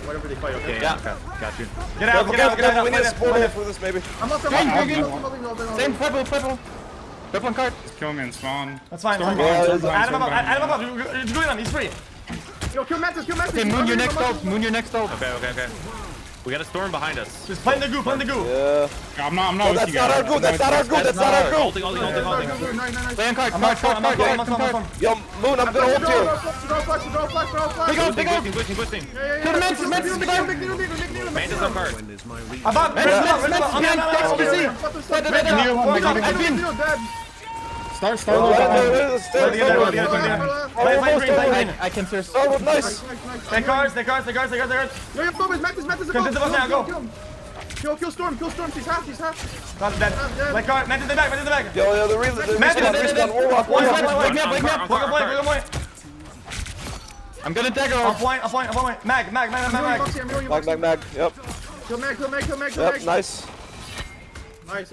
whatever they fight. Okay. Yeah. Got you. Get out, get out, get out. We need a support for this, maybe. I'm not Same purple. Purple on card. Just kill me and spawn. That's fine. Storm Add behind, him up, add him up. It's good enough. He's free. Yo, kill Mantis, kill Mantis. Okay, moon your next ult. Moon your next ult. Okay. We got a storm behind us. Just play the goo, play the goo. Yeah. I'm not No, with that's you not guys. our group. That's not our group. That's not our group. Holding. Play on card. I'm not Card. fun. Yo, Moon, I'm gonna hold you. Draw flash. Big ult. Boosting. Kill the Mantis. Mantis on card. Above. Start. I can search. Oh, nice. They cards. Yo, Mantis. Continue to now, go. Kill Storm. She's half. Not dead. Play card. Mantis in the back. Yo, the reason. Mantis, Respawn. Warlock. Wake me up. Play. I'm gonna dagger. On point. Mag. Mag. Yep. Kill Mag. Yep, nice. Nice.